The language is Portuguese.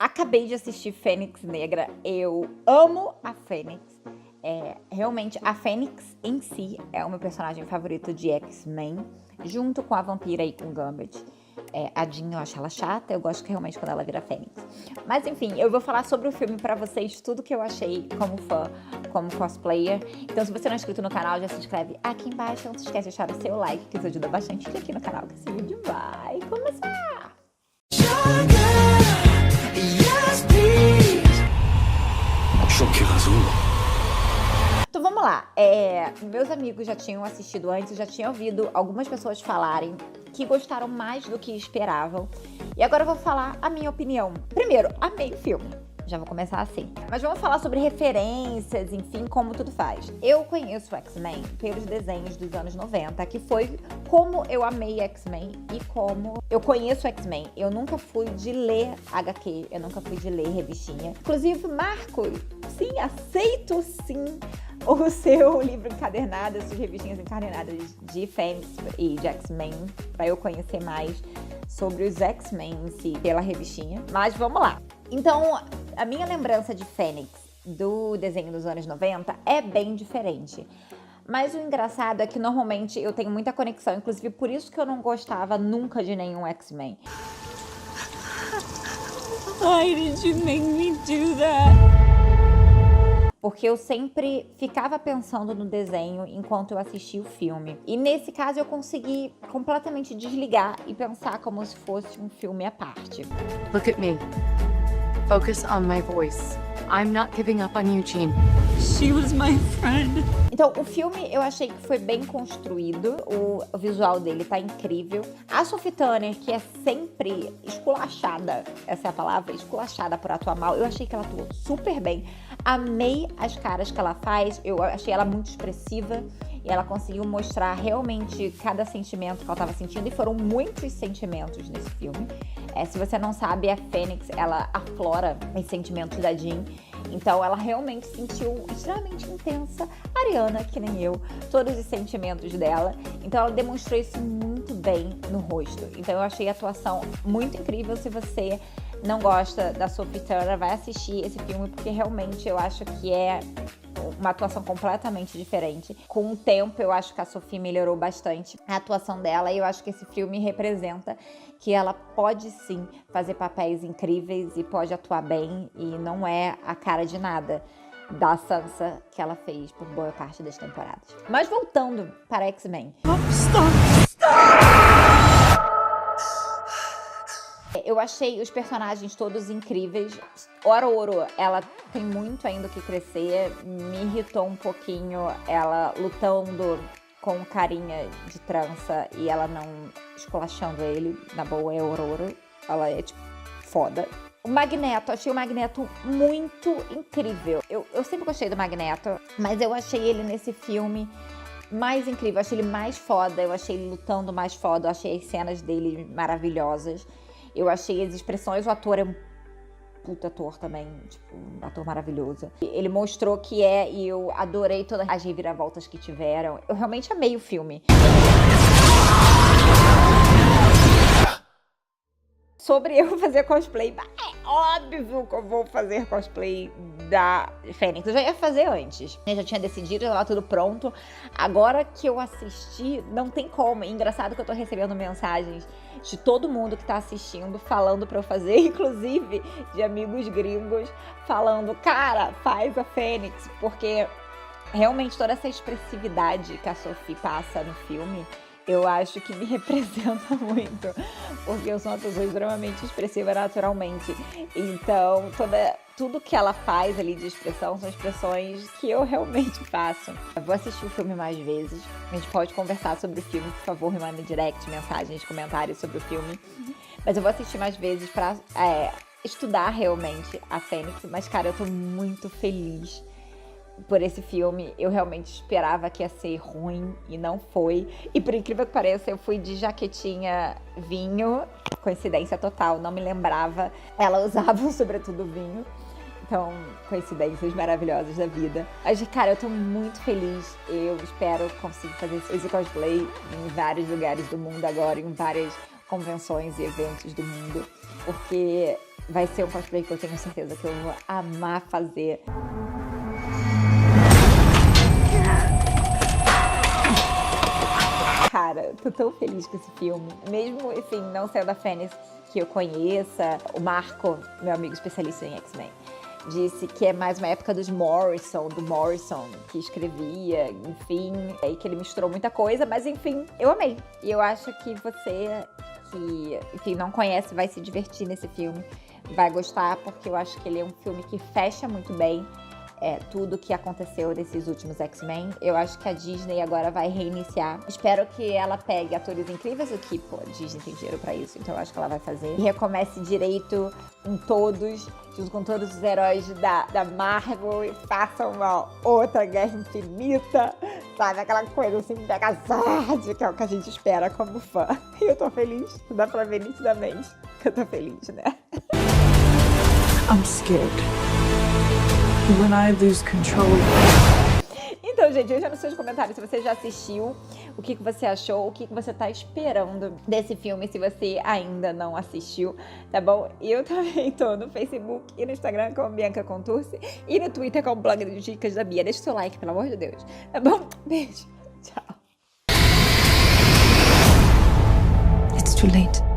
Acabei de assistir Fênix Negra, eu amo a Fênix. Realmente, a Fênix em si é o meu personagem favorito de X-Men, junto com a Vampira e com Gambit. A Jean, eu acho ela chata, eu gosto realmente quando ela vira Fênix. Mas enfim, eu vou falar sobre o filme pra vocês, tudo que eu achei como fã, como cosplayer. Então se você não é inscrito no canal, já se inscreve aqui embaixo, não se esquece de deixar o seu like, que isso ajuda bastante aqui no canal, que esse vídeo vai começar! Então vamos lá, meus amigos já tinham assistido antes, já tinham ouvido algumas pessoas falarem que gostaram mais do que esperavam. E agora eu vou falar a minha opinião. Primeiro, amei o filme. Já vou começar assim. Mas vamos falar sobre referências, enfim, como tudo faz. Eu conheço o X-Men pelos desenhos dos anos 90, que foi como eu amei X-Men e como eu conheço X-Men. Eu nunca fui de ler HQ, eu nunca fui de ler revistinha. Inclusive, Marcos, sim, aceito sim o seu livro encadernado, as suas revistinhas encadernadas de Fênix e de X-Men, pra eu conhecer mais sobre os X-Men em si, pela revistinha. Mas vamos lá. Então, a minha lembrança de Fênix do desenho dos anos 90 é bem diferente. Mas o engraçado é que normalmente eu tenho muita conexão, inclusive por isso que eu não gostava nunca de nenhum X-Men. Why did you make me do that? Porque eu sempre ficava pensando no desenho enquanto eu assistia o filme. E nesse caso eu consegui completamente desligar e pensar como se fosse um filme à parte. Look at me. Focus on my voice. I'm not giving up on you, Jean. She was my friend. Então, o filme eu achei que foi bem construído, o visual dele tá incrível. A Sophie Turner, que é sempre esculachada, essa é a palavra, esculachada por atuar mal, eu achei que ela atuou super bem. Amei as caras que ela faz, eu achei ela muito expressiva e ela conseguiu mostrar realmente cada sentimento que ela estava sentindo, e foram muitos sentimentos nesse filme. Se você não sabe, a Fênix, ela aflora os sentimentos da Jean. Então ela realmente sentiu extremamente intensa, Ariana, que nem eu, todos os sentimentos dela. Então ela demonstrou isso muito bem no rosto. Então eu achei a atuação muito incrível. Se você não gosta da Sophie Turner, vai assistir esse filme, porque realmente eu acho que é uma atuação completamente diferente. Com o tempo, eu acho que a Sophie melhorou bastante a atuação dela, e eu acho que esse filme representa que ela pode sim fazer papéis incríveis e pode atuar bem, e não é a cara de nada da Sansa que ela fez por boa parte das temporadas. Mas voltando para X-Men. Eu achei os personagens todos incríveis. Ororo, ela tem muito ainda o que crescer. Me irritou um pouquinho ela lutando com carinha de trança e ela não esculachando ele. Na boa, é Ororo. Ela é, tipo, foda. O Magneto, achei o Magneto muito incrível. Eu sempre gostei do Magneto, mas eu achei ele nesse filme mais incrível. Eu achei ele mais foda, eu achei ele lutando mais foda, eu achei as cenas dele maravilhosas. Eu achei as expressões, o ator é um puta ator também, tipo, um ator maravilhoso. Ele mostrou que e eu adorei todas as reviravoltas que tiveram. Eu realmente amei o filme. Sobre eu fazer cosplay, é óbvio que eu vou fazer cosplay da Fênix. Eu já ia fazer antes, eu já tinha decidido, já tava tudo pronto. Agora que eu assisti, não tem como. É engraçado que eu tô recebendo mensagens de todo mundo que tá assistindo, falando pra eu fazer, inclusive de amigos gringos, falando, cara, faz a Fênix, porque realmente toda essa expressividade que a Sophie passa no filme, eu acho que me representa muito, porque eu sou uma pessoa extremamente expressiva naturalmente. Então, tudo que ela faz ali de expressão são expressões que eu realmente faço. Eu vou assistir o filme mais vezes. A gente pode conversar sobre o filme, por favor, me manda direct, mensagens, comentários sobre o filme. Mas eu vou assistir mais vezes pra estudar realmente a Fênix. Mas, cara, eu tô muito feliz por esse filme. Eu realmente esperava que ia ser ruim e não foi. E por incrível que pareça, eu fui de jaquetinha vinho. Coincidência total, não me lembrava. Ela usava um sobretudo vinho. Então, coincidências maravilhosas da vida. Mas, cara, eu tô muito feliz. Eu espero conseguir fazer esse cosplay em vários lugares do mundo agora, em várias convenções e eventos do mundo. Porque vai ser um cosplay que eu tenho certeza que eu vou amar fazer. Cara, tô tão feliz com esse filme. Mesmo, enfim, não sendo a Fênix que eu conheça, o Marco, meu amigo especialista em X-Men, disse que é mais uma época do Morrison, que escrevia, enfim, aí que ele misturou muita coisa, mas enfim, eu amei. E eu acho que você que, enfim, não conhece vai se divertir nesse filme, vai gostar, porque eu acho que ele é um filme que fecha muito bem tudo que aconteceu nesses últimos X-Men. Eu acho que a Disney agora vai reiniciar. Espero que ela pegue atores incríveis, o que, a Disney tem dinheiro pra isso, então eu acho que ela vai fazer. E recomece direito em todos, junto com todos os heróis da Marvel, e faça uma outra Guerra Infinita, sabe? Aquela coisa assim, Megazord, que é o que a gente espera como fã. E eu tô feliz, dá pra ver nitidamente que eu tô feliz, né? I'm scared. When I lose control. Então, gente, deixa nos seus comentários se você já assistiu, o que você achou, o que você tá esperando desse filme, se você ainda não assistiu, tá bom? Eu também tô no Facebook e no Instagram como Bianca Contursi e no Twitter como Blog de Dicas da Bia. Deixa o seu like, pelo amor de Deus, tá bom? Beijo, tchau. It's too late.